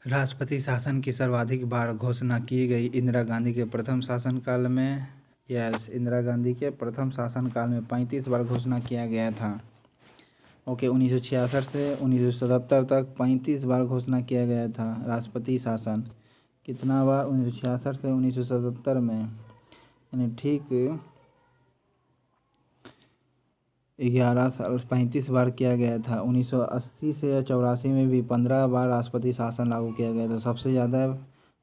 राष्ट्रपति शासन की सर्वाधिक बार घोषणा की गई इंदिरा गांधी के प्रथम शासनकाल में। इंदिरा गांधी के प्रथम शासनकाल में 35 बार घोषणा किया गया था। ओके, 1966 से 1977 तक 35 बार घोषणा किया गया था राष्ट्रपति शासन। कितना बार? 1966 से 1977 में, यानी ठीक 11 साल 35 बार किया गया था। 1980 से 84 में भी 15 बार राष्ट्रपति शासन लागू किया गया था। सबसे ज़्यादा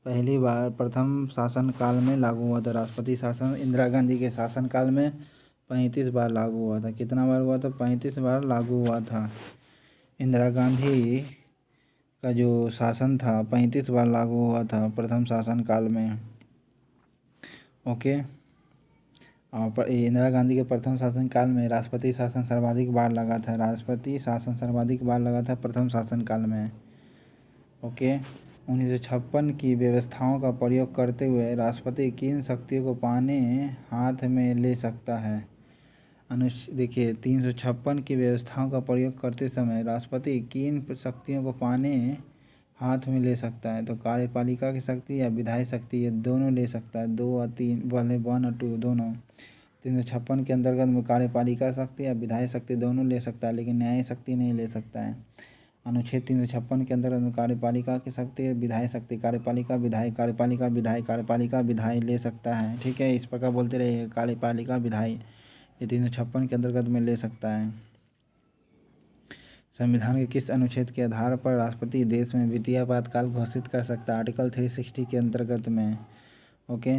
पहली बार प्रथम शासनकाल में लागू हुआ था राष्ट्रपति शासन। इंदिरा गांधी के शासनकाल में 35 बार लागू हुआ था। कितना बार हुआ था? 35 बार लागू हुआ था। इंदिरा गांधी का जो शासन था 35 बार लागू हुआ था प्रथम शासनकाल में। ओके, और इंदिरा गांधी के प्रथम शासनकाल में राष्ट्रपति शासन सर्वाधिक बार लगा था। राष्ट्रपति शासन सर्वाधिक बार लगा था प्रथम शासनकाल में। ओके, 1956 की व्यवस्थाओं का प्रयोग करते हुए राष्ट्रपति किन शक्तियों को पाने हाथ में ले सकता है? देखिए, 356 की व्यवस्थाओं का प्रयोग करते समय राष्ट्रपति किन शक्तियों को पाने हाथ में ले सकता है? तो कार्यपालिका की शक्ति या विधायी शक्ति, ये दोनों ले सकता है। 2 और 3 वाले 1 और 2 दोनों। 356 के अंतर्गत में कार्यपालिका शक्ति या विधायी शक्ति दोनों ले सकता है, लेकिन न्यायिक शक्ति नहीं ले सकता है। अनुच्छेद 356 के अंतर्गत में कार्यपालिका की शक्ति, विधायी शक्ति, कार्यपालिका विधायी, कार्यपालिका विधायी, कार्यपालिका विधायी ले सकता है। ठीक है, इस प्रकार बोलते रहिए, कार्यपालिका विधायी, ये 356 के अंतर्गत में ले सकता है। संविधान के किस अनुच्छेद के आधार पर राष्ट्रपति देश में वित्तीय आपातकाल घोषित कर सकता है? आर्टिकल 360 के अंतर्गत में। ओके,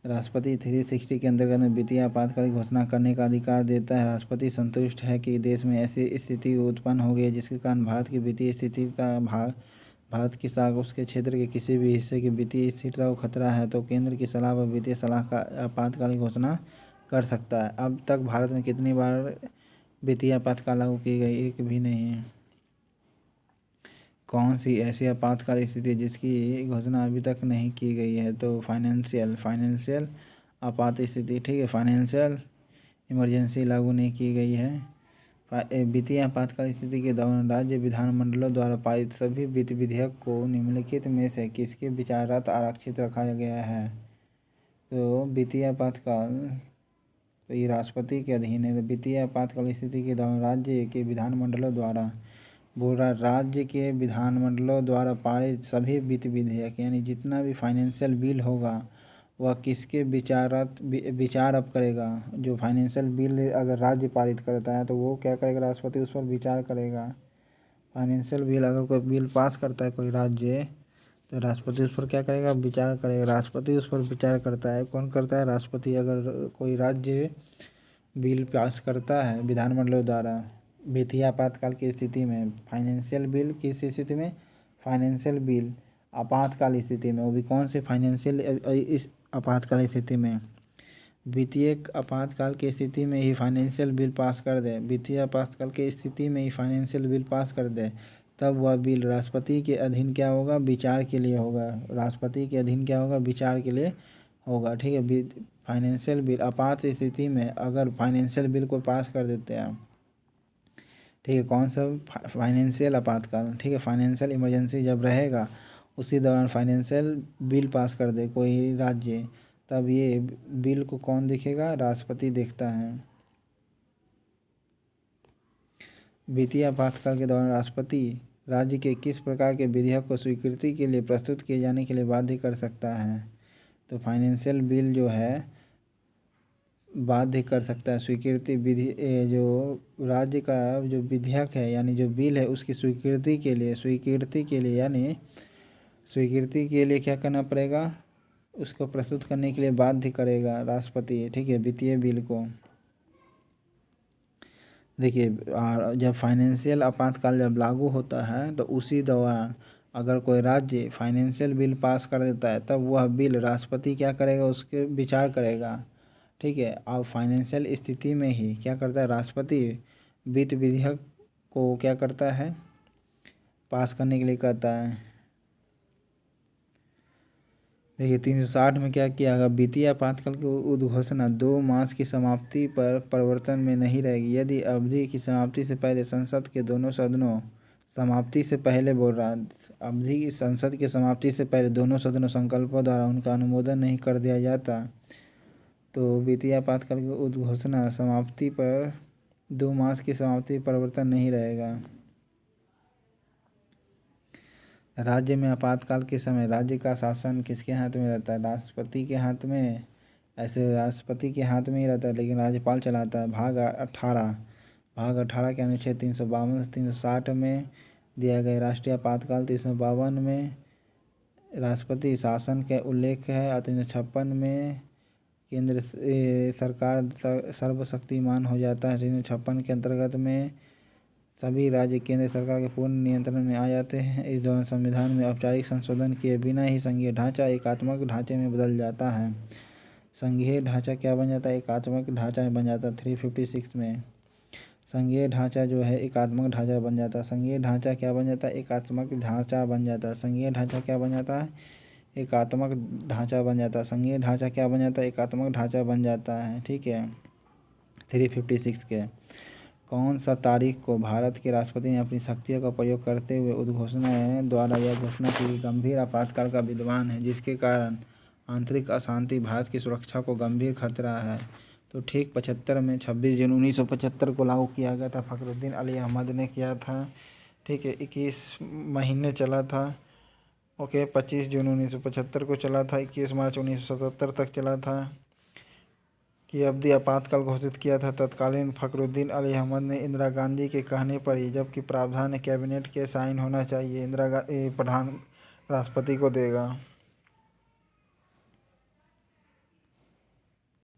राष्ट्रपति 360 के अंतर्गत में वित्तीय आपातकाल की घोषणा करने का अधिकार देता है। राष्ट्रपति संतुष्ट है कि देश में ऐसी स्थिति उत्पन्न हो गई है जिसके कारण भारत की वित्तीय स्थिति का भारत की साख उसके क्षेत्र के किसी भी हिस्से की वित्तीय स्थिरता को खतरा है, तो केंद्र की सलाह व वित्तीय सलाह का आपातकालीन घोषणा कर सकता है। अब तक भारत में कितनी बार वित्तीय आपातकाल लागू की गई? एक भी नहीं। कौन सी ऐसी आपातकाल स्थिति जिसकी घोषणा अभी तक नहीं की गई है? तो फाइनेंशियल आपात स्थिति। ठीक है, फाइनेंशियल इमरजेंसी लागू नहीं की गई है। वित्तीय आपातकाल स्थिति के दौरान राज्य विधानमंडलों द्वारा पारित सभी वित्त विधेयक को निम्नलिखित में से किसके विचारार्थ आरक्षित रखा गया है? तो वित्तीय आपातकाल, तो ये राष्ट्रपति के अधीन है। वित्तीय आपातकाल स्थिति के दौरान राज्य के विधानमंडलों द्वारा पारित सभी वित्त विधेयक, यानी जितना भी फाइनेंशियल बिल होगा वह किसके विचार अब करेगा? जो फाइनेंशियल बिल अगर राज्य पारित करता है तो वो क्या करेगा? राष्ट्रपति उस पर विचार करेगा। फाइनेंशियल बिल अगर कोई बिल पास करता है कोई राज्य, तो राष्ट्रपति उस पर क्या करेगा? विचार करेगा। राष्ट्रपति उस पर विचार करता है। कौन करता है? राष्ट्रपति। अगर कोई राज्य बिल पास करता है विधानमंडलों द्वारा वित्तीय आपातकाल की स्थिति में, फाइनेंशियल बिल किस स्थिति में? फाइनेंशियल बिल आपातकाल स्थिति में, वो भी कौन से फाइनेंशियल इस आपातकाल स्थिति में? वित्तीय आपातकाल की स्थिति में ही फाइनेंशियल बिल पास कर दे, वित्तीय आपातकाल की स्थिति में ही फाइनेंशियल बिल पास कर दे, तब वह बिल राष्ट्रपति के अधीन क्या होगा? विचार के लिए होगा। राष्ट्रपति के अधीन क्या होगा? विचार के लिए होगा। ठीक है, फाइनेंशियल बिल आपात स्थिति में अगर फाइनेंशियल बिल को पास कर देते हैं, ठीक है, कौन सा? फाइनेंशियल आपातकाल। ठीक है, फाइनेंशियल इमरजेंसी जब रहेगा उसी दौरान फाइनेंशियल बिल पास कर दे कोई राज्य, तब ये बिल को कौन देखेगा? राष्ट्रपति देखता है। वित्तीय आपातकाल के दौरान राष्ट्रपति राज्य के किस प्रकार के विधेयक को स्वीकृति के लिए प्रस्तुत किए जाने के लिए बाध्य कर सकता है? तो फाइनेंशियल बिल जो है बाध्य कर सकता है स्वीकृति विधि, जो राज्य का जो विधेयक है यानी जो बिल है उसकी स्वीकृति के लिए क्या करना पड़ेगा? उसको प्रस्तुत करने के लिए बाध्य करेगा राष्ट्रपति। ठीक है, वित्तीय बिल को। देखिए, जब फाइनेंशियल आपातकाल जब लागू होता है तो उसी दौरान अगर कोई राज्य फाइनेंशियल बिल पास कर देता है, तब वह बिल राष्ट्रपति क्या करेगा? उसके विचार करेगा। ठीक है, अब फाइनेंशियल स्थिति में ही क्या करता है? राष्ट्रपति वित्त विधेयक को क्या करता है? पास करने के लिए कहता है। देखिए, 360 में क्या किया गया? वित्तीय आपातकाल की उद्घोषणा 2 मार्च की समाप्ति पर प्रवर्तन में नहीं रहेगी यदि अवधि की समाप्ति से पहले संसद के दोनों सदनों समाप्ति से पहले बोल रहा, अवधि की संसद की समाप्ति से पहले दोनों सदनों संकल्पों द्वारा उनका अनुमोदन नहीं कर दिया जाता तो वित्तीय आपातकाल की उद्घोषणा समाप्ति पर 2 मास की समाप्ति परिवर्तन नहीं रहेगा। राज्य में आपातकाल के समय राज्य का शासन किसके हाथ में रहता है? राष्ट्रपति के हाथ में। ऐसे राष्ट्रपति के हाथ में ही रहता है लेकिन राज्यपाल चलाता है। भाग 18 के अनुच्छेद 352 से 360 में दिया गया राष्ट्रीय आपातकाल 352 में राष्ट्रपति शासन का उल्लेख है और 356 में केंद्र सरकार सर्वशक्तिमान हो जाता है। 356 के अंतर्गत में सभी राज्य केंद्र सरकार के पूर्ण नियंत्रण में आ जाते हैं। इस दौरान संविधान में औपचारिक संशोधन किए बिना ही संघीय ढांचा एकात्मक ढांचे में बदल जाता है। संघीय ढांचा क्या बन जाता है? एकात्मक ढांचा बन जाता है। 356 में संघीय ढांचा जो है एकात्मक ढांचा बन जाता है। संघीय ढांचा क्या बन जाता है? एकात्मक ढांचा बन जाता है। संघीय ढांचा क्या बन जाता है? एकात्मक ढांचा बन जाता है। संघीय ढांचा क्या बन जाता है? एकात्मक ढांचा बन जाता है। ठीक है। 356 के कौन सा तारीख को भारत के राष्ट्रपति ने अपनी शक्तियों का प्रयोग करते हुए उद्घोषणा द्वारा यह घोषणा की गंभीर आपातकाल का विद्यमान है जिसके कारण आंतरिक अशांति भारत की सुरक्षा को गंभीर खतरा है? तो ठीक 75 में 26 जून 1975 को लागू किया गया था। फखरुद्दीन अली अहमद ने किया था। ठीक है। 21 महीने चला था। ओके। 25 जून 1975 को चला था। 21 मार्च 1977 तक चला था कि अवधि आपातकाल घोषित किया था तत्कालीन फखरुद्दीन अली अहमद ने इंदिरा गांधी के कहने पर ही, जबकि प्रावधान कैबिनेट के साइन होना चाहिए। इंदिरा गांधी प्रधान राष्ट्रपति को देगा।